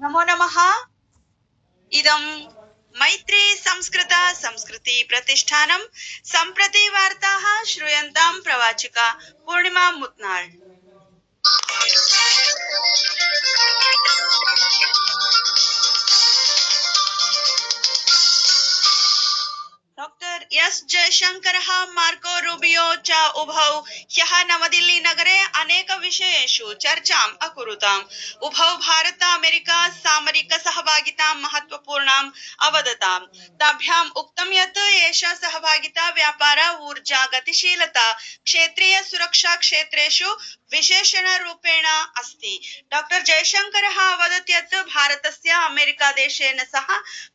नमो नमः। इदं मैत्री संस्कृत संस्कृति प्रतिष्ठानं सम्प्रति वार्ताः श्रूयन्तां प्रवाचिका पूर्णिमा मुत्नाळ्। डॉक्टर एस जयशंकरः मार्को रूबियो च उभौ ह्यः नवदिल्ली नगरे अनेक विषयेषु चर्चाम् अकुरुताम्। उभौ भारत अमेरिका सामरिक सहभागितां महत्वपूर्णाम् अवदताम्। ताभ्याम् उक्तं यत् एषा सहभागिता व्यापार ऊर्जा गतिशीलता क्षेत्रीय सुरक्षा क्षेत्रेषु विशेषण रूपेण अस्ति। डॉक्टर जयशंकरः अवदत् यत् भारतस्य अमेरिका देशेन सह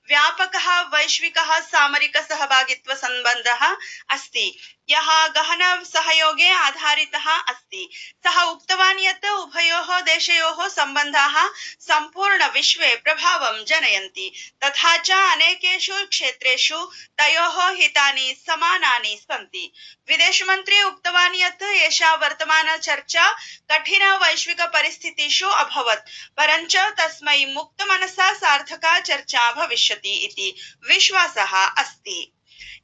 व्यापकः वैश्विकः सामरिक सहभागित्व सम्बन्धः अस्ति, यः गहन सहयोगे आधारितः अस्ति। सः उक्तवान् यत् उभयोः देशयोः सम्बन्धाः सम्पूर्ण विश्वे प्रभावं जनयन्ति, तथा च अनेकेषु क्षेत्रेषु तयोः हितानि समानानि सन्ति। विदेशमन्त्री उक्तवान् यत् एषा वर्तमान चर्चा कठिन वैश्विक परिस्थितिषु अभवत्, परञ्च तस्मै मुक्तमनसा सार्थका चर्चा भविष्यति इति विश्वासः अस्ति।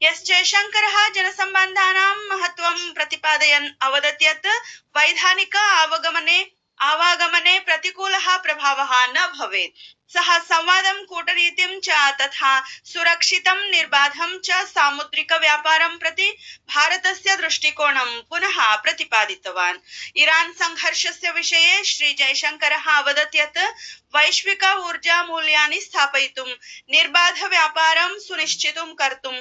एस जयशंकरः जनसम्बन्धानां महत्त्वं प्रतिपादयन् अवदत् यत् वैधानिक आवागमने प्रतिकूलः प्रभावः न भवेत्। सः संवादं कूटनीतिं च तथा सुरक्षितं निर्बाधं च सामुद्रिक व्यापारं प्रति भारतस्य दृष्टिकोणं पुनः प्रतिपादितवान्। ईरान संघर्षस्य विषये श्री जयशंकरः अवदत् यत् वैश्विक ऊर्जा मूल्यानि स्थापयितुं निर्बाध व्यापारं सुनिश्चितं कर्तुं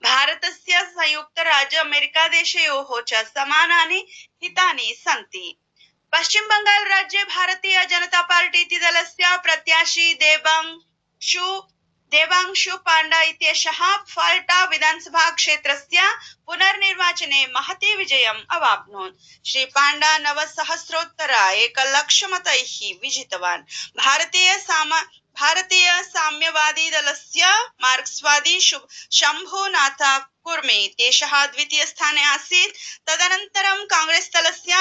भारतस्य संयुक्त राज्य अमेरिका देशयोः च समानानि हितानि सन्ति। पश्चिम बंगाल राज्ये भारतीय जनता पार्टी इति दलस्य प्रत्याशी देवांशु पांडा इत्येषः फाल्टा विधानसभा क्षेत्रस्य पुनर्निर्वाचने महती विजयम् अवाप्नोत्। श्री पांडा 9,000 एकलक्षमतैः विजितवान्। भारतीय साम्यवादी दलस्य मार्क्सवादी शंभुनाथ कुर्मे इत्येषः द्वितीय स्थाने आसीत्। तदनन्तरं कांग्रेस दलस्य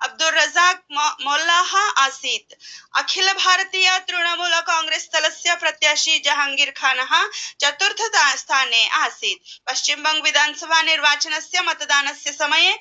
अब्दुल रजाक मोल्लाह आसीत्। अखिल भारतीय तृणमूल कांग्रेस दलस्य प्रत्याशी जहांगीर खानः चतुर्थ स्थाने आसीत्। पश्चिम बंग विधानसभा निर्वाचनस्य मतदानस्य समये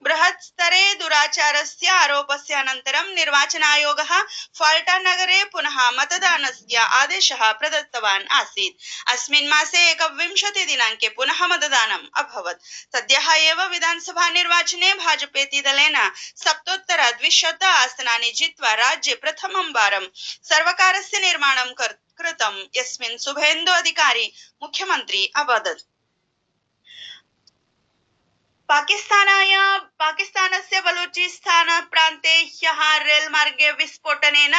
बृहत् स्तरे दुराचारस्य आरोपस्य अनन्तरं निर्वाचन आयोगः फाल्टा नगरे पुनः मतदानस्य आदेशः प्रदत्तवान् आसीत्। अस्मिन् मासे 21 दिनाङ्के पुनः मतदानम् अभवत्। सद्यः एव विधानसभा निर्वाचने भाजपेति दलेन 7,200 आसनानि जित्वा राज्ये प्रथमं वारं सर्वकारस्य निर्माणं कृतम्, यस्मिन् शुभेन्दु अधिकारी मुख्यमन्त्री अवदत्। पाकिस्तानस्य बलूचिस्तान प्रान्ते ह्यः रेलमार्गे विस्फोटनेन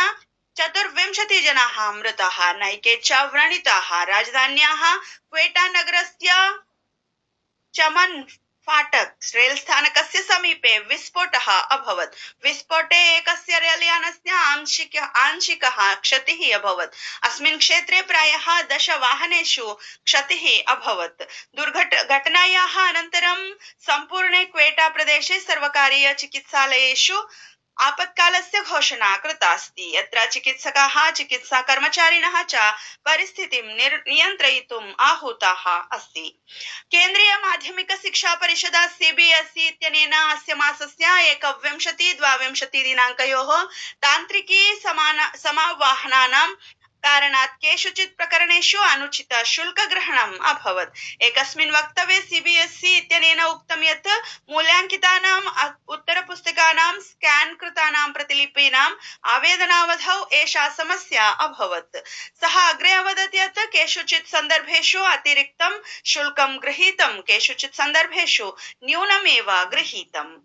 24 जनाः मृताः, नैके च व्रणिताः। राजधान्याः क्वेटा नगरस्य चमन फाटक रेलस्थानकस्य समीपे विस्फोटः अभवत्। विस्फोटे एकस्य रेलयानस्य आंशिकः क्षतिः अभवत्। अस्मिन् क्षेत्रे प्रायः 10 वाहनेषु क्षतिः अभवत्। घटनायाः अनन्तरं सम्पूर्णे क्वेटा प्रदेशे सर्वकारीय चिकित्सालयेषु आपत्कालस्य घोषणा कृता अस्ति, यत्र चिकित्सकाः चिकित्सा कर्मचारिणः च परिस्थितिं नियन्त्रयितुम् आहूताः अस्ति। केन्द्रीय माध्यमिक शिक्षा परिषदा सीबीएसई इत्यनेन अस्य मासस्य 21-22 दिनाङ्कयोः तान्त्रिकी समावाहनानां कारणात् केषुचित् प्रकरणेषु अनुचित शुल्क ग्रहणम् अभवत्। एकस्मिन् वक्तव्ये सीबीएसई इत्यनेन उक्तं यत् मूल्याङ्कितानाम् उत्तरपुस्तिकानां स्कैन कृतानां प्रतिलिपीनाम् आवेदनावधौ एषा समस्या अभवत्। सः अग्रे अवदत् यत् केषुचित् सन्दर्भेषु अतिरिक्तं शुल्कं गृहीतं, केषुचित् सन्दर्भेषु न्यूनमेव गृहीतम्।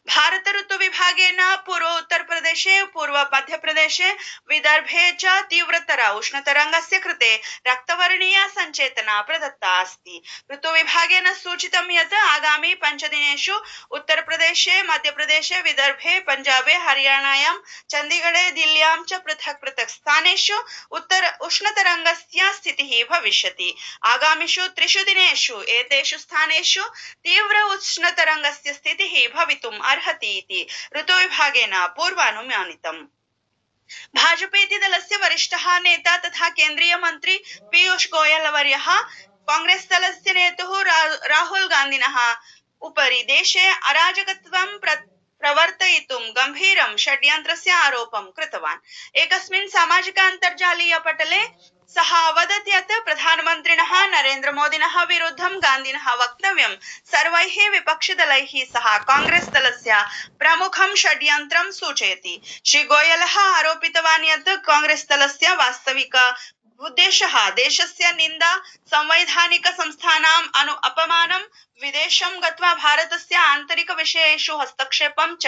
भारत ऋतु विभागेन पूर्व उत्तर प्रदेशे, पूर्व मध्य प्रदेशे, विदर्भे च तीव्रतर उष्णतरंगस्य कृते रक्तवर्णीय संचेतना प्रदत्ता अस्ति। ऋतु विभागेन सूचितं यत् आगामी 5 दिनेषु उत्तर प्रदेशे, मध्य प्रदेशे, विदर्भे, पंजाबे, हरियाणायां, चंडीगढ़े, दिल्ल्यां च पृथक् स्थानेषु उत्तर उष्णतरंगस्य स्थितिः भविष्यति। आगामिषु 3 दिनेषु एतेषु स्थानेषु तीव्र उष्णतरंगस्य स्थितिः भवितुम् अर्हति इति ऋतुविभागेन पूर्वानुमानितम्। भाजपेति दलस्य वरिष्ठः नेता तथा केन्द्रीय मन्त्री पीयूष गोयल वर्यः कांग्रेस दलस्य नेतुः राहुल गान्धिनः उपरि देशे अराजकत्वं प्रवर्तयितुं गम्भीरं षड्यन्त्रस्य आरोपं कृतवान्। एकस्मिन् सामाजिक अन्तर्जालीय पटले सः अवदत् यत् प्रधानमन्त्रिणः नरेन्द्रमोदिनः विरुद्धं गान्धिनः वक्तव्यं सर्वैः विपक्षिदलैः सह कांग्रेस दलस्य प्रमुखं षड्यन्त्रं सूचयति। श्री गोयलः आरोपितवान् यत् कांग्रेस दलस्य वास्तविक उद्देशः देशस्य निन्दा संवैधानिक संस्थानाम् अपमानं विदेशं गत्वा भारतस्य आन्तरिक विषयेषु हस्तक्षेपं च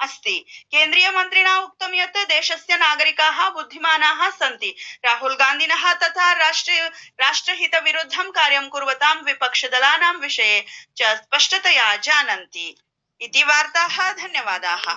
अस्ति। केन्द्रीय मन्त्रिणा उक्तं यत् देशस्य नागरिकाः बुद्धिमानाः सन्ति। राहुल गान्धिनः तथा राष्ट्रहित विरुद्धं कार्यं कुर्वतां विपक्षदलानां विषये च स्पष्टतया जानन्ति। इति वार्ताः। धन्यवादाः।